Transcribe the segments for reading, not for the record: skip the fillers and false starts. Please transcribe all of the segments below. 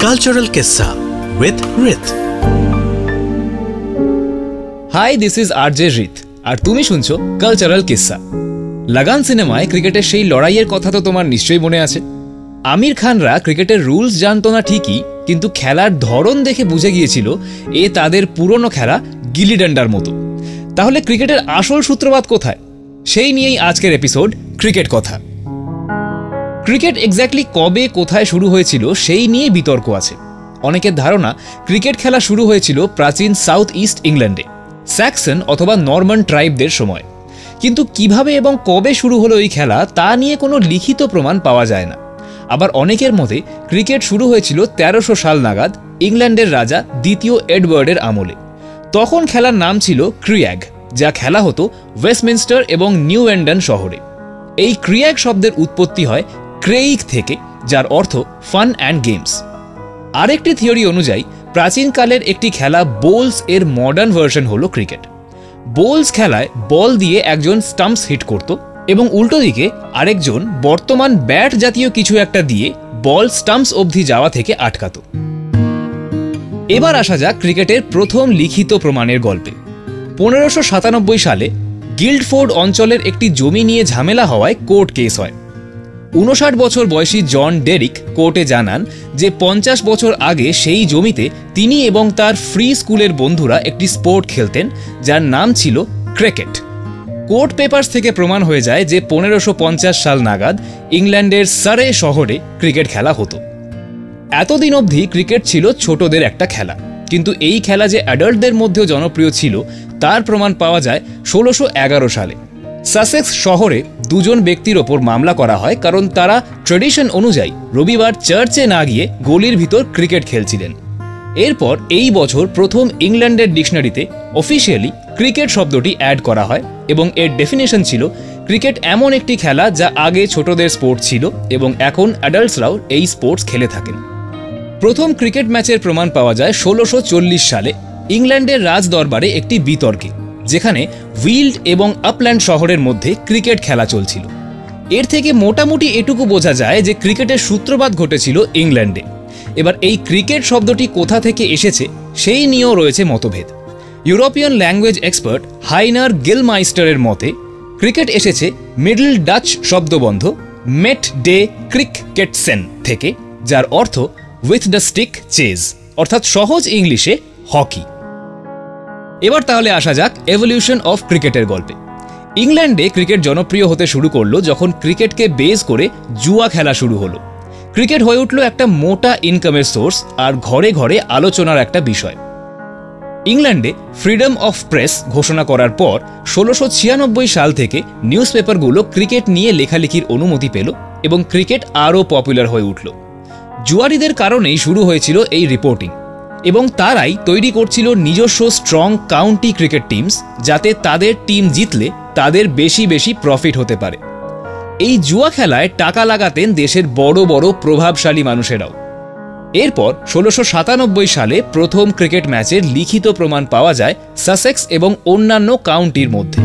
Cultural Kissa with Rith. Hi, this is RJ Rith আর তুমি শুনছো cultural কিসসা। লাগান সিনেমায় ক্রিকেটের সেই লড়াইয়ের কথা তো তোমার নিশ্চয়ই মনে আছে। আমির খানরা ক্রিকেটের রুলস জানতো না ঠিকই, কিন্তু খেলার ধরন দেখে বুঝে গিয়েছিল এ তাদের পুরনো খেলা গিলি ডান্ডার মতো। তাহলে ক্রিকেটের আসল সূত্রপাত কোথায়? সেই নিয়েই আজকের এপিসোড ক্রিকেট কথা। ক্রিকেট এক্স্যাক্টলি কবে কোথায় শুরু হয়েছিল সেই নিয়ে বিতর্ক আছে। অনেকের ধারণা ক্রিকেট খেলা শুরু হয়েছিল প্রাচীন সাউথ ইস্ট ইংল্যান্ডে, স্যাক্সন অথবা নরমান ট্রাইবদের সময়। কিন্তু কিভাবে এবং কবে শুরু হলো এই খেলা তা নিয়ে কোনো লিখিত প্রমাণ পাওয়া যায় না। আবার অনেকের মতে ক্রিকেট শুরু হয়েছিল 1300 সাল নাগাদ ইংল্যান্ডের রাজা দ্বিতীয় এডওয়ার্ডের আমলে। তখন খেলার নাম ছিল ক্রিয়াগ, যা খেলা হতো ওয়েস্টমিনস্টার এবং নিউ এন্ডন শহরে। এই ক্রিয়াগ শব্দের উৎপত্তি হয় ক্রেইগ থেকে, যার অর্থ ফান অ্যান্ড গেমস। আরেকটি থিওরি অনুযায়ী প্রাচীনকালের একটি খেলা বোলস এর মডার্ন ভার্সন হলো ক্রিকেট। বোলস খেলায় বল দিয়ে একজন স্টাম্পস হিট করত এবং উল্টো দিকে আরেকজন বর্তমান ব্যাট জাতীয় কিছু একটা দিয়ে বল স্টাম্পস অবধি যাওয়া থেকে আটকাত। এবার আসা যাক ক্রিকেটের প্রথম লিখিত প্রমাণের গল্পে। 1597 সালে গিল্ডফোর্ড অঞ্চলের একটি জমি নিয়ে ঝামেলা হওয়ায় কোর্ট কেস হয়। 59 বছর বয়সী জন ডেরিক কোর্টে জানান যে 50 বছর আগে সেই জমিতে তিনি এবং তার ফ্রি স্কুলের বন্ধুরা একটি স্পোর্ট খেলতেন, যার নাম ছিল ক্রিকেট। কোর্ট পেপারস থেকে প্রমাণ হয়ে যায় যে 1550 সাল নাগাদ ইংল্যান্ডের সারে শহরে ক্রিকেট খেলা হতো। এতদিন অবধি ক্রিকেট ছিল ছোটদের একটা খেলা, কিন্তু এই খেলা যে অ্যাডাল্টদের মধ্যেও জনপ্রিয় ছিল তার প্রমাণ পাওয়া যায় 1611 সালে। সাসেক্স শহরে দুজন ব্যক্তির ওপর মামলা করা হয় কারণ তারা ট্র্যাডিশন অনুযায়ী রবিবার চার্চে না গিয়ে গলির ভিতর ক্রিকেট খেলছিলেন। এরপর এই বছর প্রথম ইংল্যান্ডের ডিকশনারিতে অফিসিয়ালি ক্রিকেট শব্দটি অ্যাড করা হয় এবং এর ডেফিনেশন ছিল ক্রিকেট এমন একটি খেলা যা আগে ছোটদের স্পোর্ট ছিল এবং এখন অ্যাডাল্টসরাও এই স্পোর্টস খেলে থাকেন। প্রথম ক্রিকেট ম্যাচের প্রমাণ পাওয়া যায় 1640 সালে ইংল্যান্ডের রাজদরবারে একটি বিতর্কে, যেখানে উইল্ড এবং আপল্যান্ড শহরের মধ্যে ক্রিকেট খেলা চলছিল। এর থেকে মোটামুটি এটুকু বোঝা যায় যে ক্রিকেটের সূত্রপাত ঘটেছিল ইংল্যান্ডে। এবার এই ক্রিকেট শব্দটি কোথা থেকে এসেছে সেই নিয়েও রয়েছে মতভেদ। ইউরোপিয়ান ল্যাঙ্গুয়েজ এক্সপার্ট হাইনার গিলমাইস্টারের মতে ক্রিকেট এসেছে মিডল ডাচ শব্দবন্ধ মেট ডে ক্রিককেটসেন থেকে, যার অর্থ উইথ দ্য স্টিক চেজ, অর্থাৎ সহজ ইংলিশে হকি। এবার তাহলে আসা যাক এভলিউশন অফ ক্রিকেটের গল্পে। ইংল্যান্ডে ক্রিকেট জনপ্রিয় হতে শুরু করলো যখন ক্রিকেটকে বেস করে জুয়া খেলা শুরু হলো। ক্রিকেট হয়ে উঠল একটা মোটা ইনকামের সোর্স আর ঘরে ঘরে আলোচনার একটা বিষয়। ইংল্যান্ডে ফ্রিডম অফ প্রেস ঘোষণা করার পর 1696 সাল থেকে নিউজ পেপারগুলো ক্রিকেট নিয়ে লেখালেখির অনুমতি পেল এবং ক্রিকেট আরও পপুলার হয়ে উঠল। জুয়ারিদের কারণেই শুরু হয়েছিল এই রিপোর্টিং এবং তারাই তৈরি করছিল নিজস্ব স্ট্রং কাউন্টি ক্রিকেট টিমস, যাতে তাদের টিম জিতলে তাদের বেশি বেশি প্রফিট হতে পারে। এই জুয়া খেলায় টাকা লাগাতেন দেশের বড় বড় প্রভাবশালী মানুষেরাও। এরপর 1697 সালে প্রথম ক্রিকেট ম্যাচের লিখিত প্রমাণ পাওয়া যায় সাসেক্স এবং অন্যান্য কাউন্টির মধ্যে।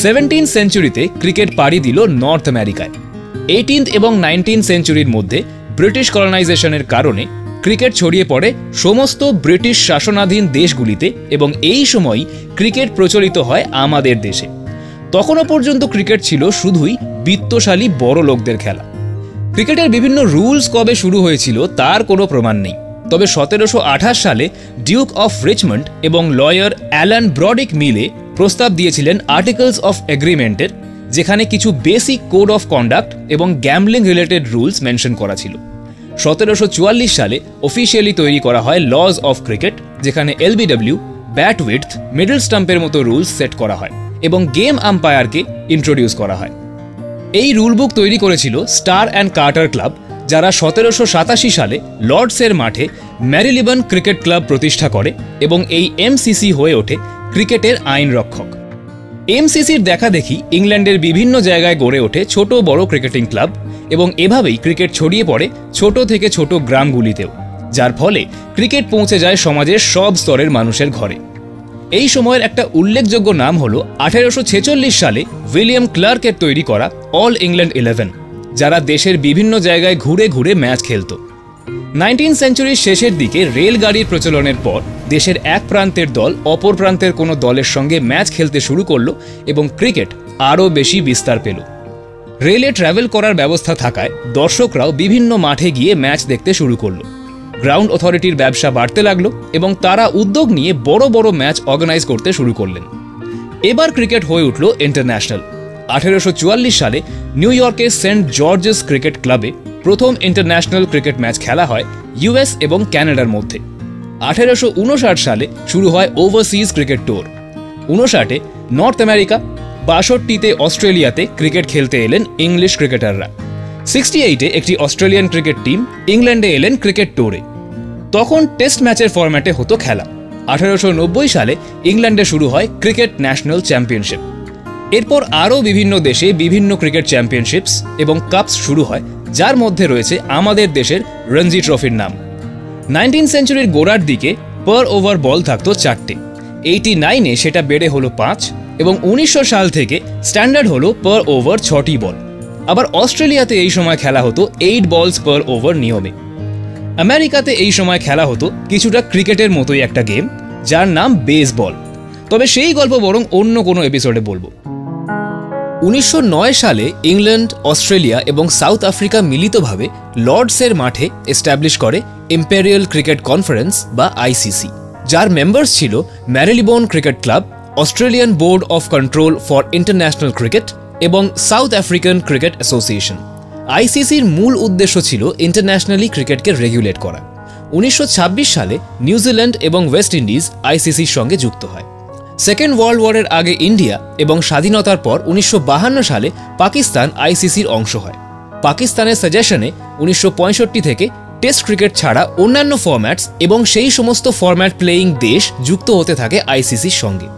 17th সেঞ্চুরিতে ক্রিকেট পাড়ি দিল নর্থ আমেরিকায়। 18th এবং 19th সেঞ্চুরির মধ্যে ব্রিটিশ কলোনাইজেশনের কারণে ক্রিকেট ছড়িয়ে পড়ে সমস্ত ব্রিটিশ শাসনাধীন দেশগুলিতে এবং এই সময়ই ক্রিকেট প্রচলিত হয় আমাদের দেশে। তখনও পর্যন্ত ক্রিকেট ছিল শুধুই বিত্তশালী বড় লোকদের খেলা। ক্রিকেটের বিভিন্ন রুলস কবে শুরু হয়েছিল তার কোনো প্রমাণ নেই, তবে 1728 সালে ডিউক অফ রিচমন্ড এবং লয়ার অ্যালান ব্রডিক মিলে প্রস্তাব দিয়েছিলেন আর্টিকেলস অফ এগ্রিমেন্টের, যেখানে কিছু বেসিক কোড অফ কন্ডাক্ট এবং গ্যাম্বলিং রিলেটেড রুলস মেনশন করা ছিল। 1744 সালে অফিসিয়ালি তৈরি করা হয় লজ অফ ক্রিকেট, যেখানে এলবিডব্লিউ, ব্যাট উইডথ, মিডল স্টাম্পের মতো রুলস সেট করা হয় এবং গেম আম্পায়ারকে ইন্ট্রোডিউস করা হয়। এই রুলবুক তৈরি করেছিল স্টার অ্যান্ড কার্টার ক্লাব, যারা 1787 সালে লর্ডসের মাঠে ম্যারিলিবন ক্রিকেট ক্লাব প্রতিষ্ঠা করে এবং এই এমসিসি হয়ে ওঠে ক্রিকেটের আইন রক্ষক। এমসিসির দেখা দেখি ইংল্যান্ডের বিভিন্ন জায়গায় গড়ে ওঠে ছোট বড় ক্রিকেটিং ক্লাব এবং এভাবেই ক্রিকেট ছড়িয়ে পড়ে ছোট থেকে ছোট গ্রামগুলিতেও, যার ফলে ক্রিকেট পৌঁছে যায় সমাজের সব স্তরের মানুষের ঘরে। এই সময়ের একটা উল্লেখযোগ্য নাম হলো 1846 সালে উইলিয়াম ক্লার্কের তৈরি করা অল ইংল্যান্ড 11, যারা দেশের বিভিন্ন জায়গায় ঘুরে ঘুরে ম্যাচ খেলত। 19th সেঞ্চুরির শেষের দিকে রেলগাড়ির প্রচলনের পর দেশের এক প্রান্তের দল অপর প্রান্তের কোনো দলের সঙ্গে ম্যাচ খেলতে শুরু করলো এবং ক্রিকেট আরও বেশি বিস্তার পেল। রেলে ট্রাভেল করার ব্যবস্থা থাকায় দর্শকরাও বিভিন্ন মাঠে গিয়ে ম্যাচ দেখতে শুরু করলো। গ্রাউন্ড অথরিটির ব্যবসা বাড়তে লাগলো এবং তারা উদ্যোগ নিয়ে বড় বড় ম্যাচ অর্গানাইজ করতে শুরু করলেন। এবার ক্রিকেট হয়ে উঠল ইন্টারন্যাশনাল। 1844 সালে নিউ ইয়র্কের সেন্ট জর্জেস ক্রিকেট ক্লাবে প্রথম ইন্টারন্যাশনাল ক্রিকেট ম্যাচ খেলা হয় ইউএস এবং ক্যানাডার মধ্যে। 1859 সালে শুরু হয় ওভারসিজ ক্রিকেট ট্যুর। 59-এ নর্থ আমেরিকা, 62-তে অস্ট্রেলিয়াতে ক্রিকেট খেলতে এলেন ইংলিশ ক্রিকেটাররা। 68-এ একটি অস্ট্রেলিয়ান ক্রিকেট টিম ইংল্যান্ডে এলেন ক্রিকেট ট্যুরে। তখন টেস্ট ম্যাচের ফরম্যাটে হতো খেলা। 1890 সালে ইংল্যান্ডে শুরু হয় ক্রিকেট ন্যাশনাল চ্যাম্পিয়নশিপ। এরপর আরও বিভিন্ন দেশে বিভিন্ন ক্রিকেট চ্যাম্পিয়নশিপস এবং কাপস শুরু হয়, যার মধ্যে রয়েছে আমাদের দেশের রঞ্জি ট্রফির নাম। 19th সেঞ্চুরির গোড়ার দিকে পার ওভার বল থাকতো 4টে। 89-এ সেটা বেড়ে হলো 5 এবং 1900 সাল থেকে স্ট্যান্ডার্ড হলো পার ওভার 6টি বল। আবার অস্ট্রেলিয়াতে এই সময় খেলা হতো 8 বলস পার ওভার নিয়মে। আমেরিকাতে এই সময় খেলা হতো কিছুটা ক্রিকেটের মতোই একটা গেম, যার নাম বেসবল। তবে সেই গল্প বরং অন্য কোনো এপিসোডে বলবো। 1909 সালে ইংল্যান্ড, অস্ট্রেলিয়া এবং সাউথ আফ্রিকা মিলিতভাবে লর্ডসের মাঠে এস্টাবলিশ করে ইম্পেরিয়াল ক্রিকেট কনফারেন্স বা আইসিসি, যার মেম্বার্স ছিল Marylebone Cricket Club, Australian Board of Control for International Cricket এবং সাউথ আফ্রিকান ক্রিকেট অ্যাসোসিয়েশন। আইসিসির মূল উদ্দেশ্য ছিল ইন্টারন্যাশনালি ক্রিকেটকে রেগুলেট করা। 1926 সালে নিউজিল্যান্ড এবং ওয়েস্ট ইন্ডিজ আইসিসির সঙ্গে যুক্ত হয়। সেকেন্ড ওয়ার্ল্ড ওয়ারের আগে ইন্ডিয়া এবং স্বাধীনতার পর 1952 সালে পাকিস্তান আইসিসির অংশ হয়। পাকিস্তানের সাজেশনে 1965 থেকে টেস্ট ক্রিকেট ছাড়া অন্যান্য ফরম্যাটস এবং সেই সমস্ত ফরম্যাট প্লেয়িং দেশ যুক্ত হতে থাকে আইসিসির সঙ্গে।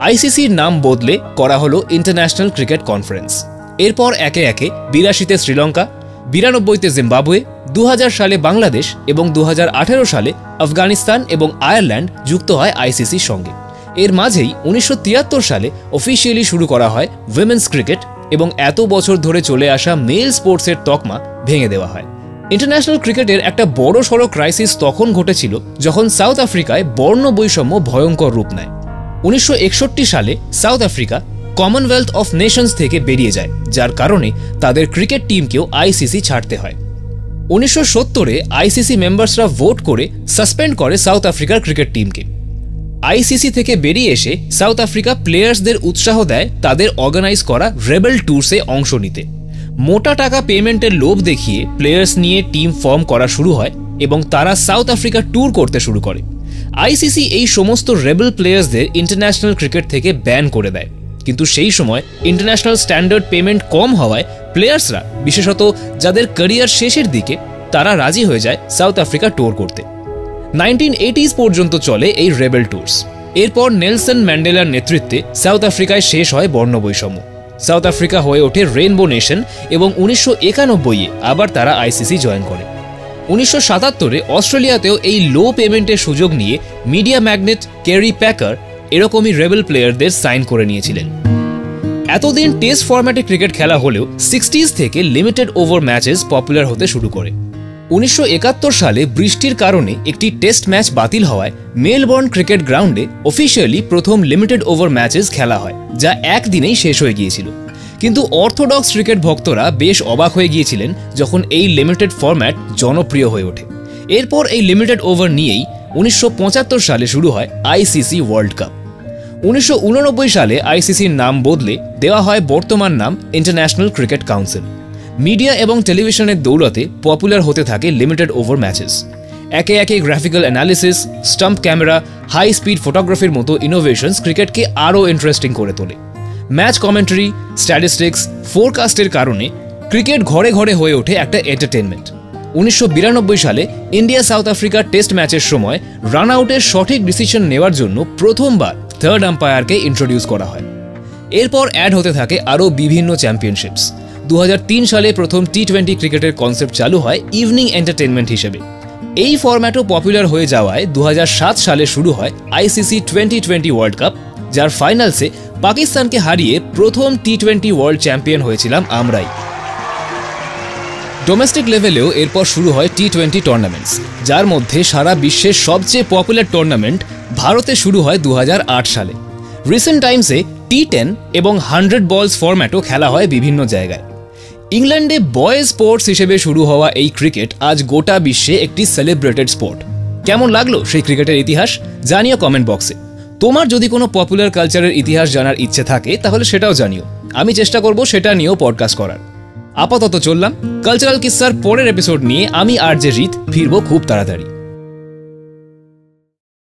আইসিসির নাম বদলে করা হলো ইন্টারন্যাশনাল ক্রিকেট কনফারেন্স। এরপর একে একে 82-তে শ্রীলঙ্কা, 92-তে জিম্বাবুয়ে, 2000 সালে বাংলাদেশ এবং 2018 সালে আফগানিস্তান এবং আয়ারল্যান্ড যুক্ত হয় আইসিসির সঙ্গে। এর মাঝেই 1973 সালে অফিসিয়ালি শুরু করা হয় উইমেন্স ক্রিকেট এবং এত বছর ধরে চলে আসা মেল স্পোর্টসের তকমা ভেঙে দেওয়া হয়। ইন্টারন্যাশনাল ক্রিকেটের একটা বড় সড়ো ক্রাইসিস তখন ঘটেছিল যখন সাউথ আফ্রিকায় বর্ণ বৈষম্য ভয়ঙ্কর রূপ নেয়। 1961 সালে south Africa Commonwealth of Nations থেকে বেরিয়ে যায়, যার কারণে তাদের ক্রিকেট টিমকেও আইসিসি ছাড়তে হয়। 1970-এ আইসিসি মেম্বার্সরা ভোট করে সাসপেন্ড করে সাউথ আফ্রিকার ক্রিকেট টিমকে। আইসিসি থেকে বেরিয়ে এসে সাউথ আফ্রিকা প্লেয়ার্সদের উৎসাহ দেয় তাদের অর্গানাইজ করা রেবেল ট্যুরসে অংশ নিতে। মোটা টাকা পেমেন্টের লোভ দেখিয়ে প্লেয়ার্স নিয়ে টিম ফর্ম করা শুরু হয় এবং তারা সাউথ আফ্রিকা ট্যুর করতে শুরু করে। আইসিসি এই সমস্ত রেবেল প্লেয়ার্সদের ইন্টারন্যাশনাল ক্রিকেট থেকে ব্যান করে দেয়, কিন্তু সেই সময় ইন্টারন্যাশনাল স্ট্যান্ডার্ড পেমেন্ট কম হওয়ায় প্লেয়ার্সরা, বিশেষত যাদের ক্যারিয়ার শেষের দিকে, তারা রাজি হয়ে যায় সাউথ আফ্রিকা ট্যুর করতে। 1980s পর্যন্ত চলে এই রেবেল ট্যুরস। এরপর নেলসন ম্যান্ডেলার নেতৃত্বে সাউথ আফ্রিকায় শেষ হয় বর্ণবৈষম্য। সাউথ আফ্রিকা হয়ে ওঠে রেইনবো নেশন এবং 1991-এ আবার তারা আইসিসি জয়েন করে। 1977-এ অস্ট্রেলিয়াতেও এই লো পেমেন্টের সুযোগ নিয়ে মিডিয়া ম্যাগনেট ক্যারি প্যাকার এরকমই রেবেল প্লেয়ারদের সাইন করে নিয়েছিলেন। এতদিন টেস্ট ফরম্যাটে ক্রিকেট খেলা হলেও 60s থেকে লিমিটেড ওভার ম্যাচেস পপুলার হতে শুরু করে। 1971 সালে বৃষ্টির কারণে একটি টেস্ট ম্যাচ বাতিল হওয়ায় মেলবোর্ন ক্রিকেট গ্রাউন্ডে অফিসিয়ালি প্রথম লিমিটেড ওভার ম্যাচেস খেলা হয়, যা একদিনেই শেষ হয়ে গিয়েছিল। কিন্তু অর্থোডক্স ক্রিকেট ভক্তরা বেশ অবাক হয়ে গিয়েছিলেন যখন এই লিমিটেড ফরম্যাট জনপ্রিয় হয়ে ওঠে। এরপর এই লিমিটেড ওভার নিয়েই 1975 সালে শুরু হয় আইসিসি ওয়ার্ল্ড কাপ। 1989 সালে আইসিসির নাম বদলে দেওয়া হয় বর্তমান নাম ইন্টারন্যাশনাল ক্রিকেট কাউন্সিল। মিডিয়া এবং টেলিভিশনের দৌলতে পপুলার হতে থাকে লিমিটেড ওভার ম্যাচেস। একে একে graphical analysis, stump camera, high speed ফটোগ্রাফির মতো ইনোভেশনস ক্রিকেটকে আরও ইন্টারেস্টিং করে তোলে। ম্যাচ কমেন্টারি, স্ট্যাটিস্টিক্স, ফোরকাস্টের কারণে ক্রিকেট ঘরে ঘরে হয়ে ওঠে একটা এন্টারটেনমেন্ট। 1992 সালে ইন্ডিয়া সাউথ আফ্রিকা টেস্ট ম্যাচের সময় রান আউটের সঠিক ডিসিশন নেওয়ার জন্য প্রথমবার থার্ড আম্পায়ারকে ইন্ট্রোডিউস করা হয়। এরপর অ্যাড হতে থাকে আরও বিভিন্ন চ্যাম্পিয়নশিপস। 2003 সালে প্রথম টি20 ক্রিকেটের কনসেপ্ট চালু হয় ইভিনিং এন্টারটেনমেন্ট হিসেবে। এই ফরম্যাটও পপুলার হয়ে যাওয়ায় 2007 সালে শুরু হয় আইসিসি 2020 ওয়ার্ল্ড কাপ, যার ফাইনালসে পাকিস্তানকে হারিয়ে প্রথম টি20 ওয়ার্ল্ড চ্যাম্পিয়ন হয়েছিলাম আমরাই। ডোমেস্টিক লেভেলেও এরপর শুরু হয় T20 টুর্নামেন্টস, যার মধ্যে সারা বিশ্বের সবচেয়ে পপুলার টুর্নামেন্ট ভারতে শুরু হয় 2008 সালে। রিসেন্ট টাইমসে T10 এবং 100 বলস ফরম্যাটও খেলা হয় বিভিন্ন জায়গায়। ইংল্যান্ডে বয়েজ স্পোর্টস হিসেবে শুরু হওয়া এই ক্রিকেট আজ গোটা বিশ্বে একটি সেলিব্রেটেড স্পোর্ট। কেমন লাগলো সেই ক্রিকেটের ইতিহাস জানিও কমেন্ট বক্সে। তোমার যদি কোনো পপুলার কালচারের ইতিহাস জানার ইচ্ছে থাকে তাহলে সেটাও জানিও, আমি চেষ্টা করব সেটা নিয়েও পডকাস্ট করার। আপাতত চললাম, কালচারাল কিস্সার পরের এপিসোড নিয়ে আমি আরজে রিত ফিরবো খুব তাড়াতাড়ি।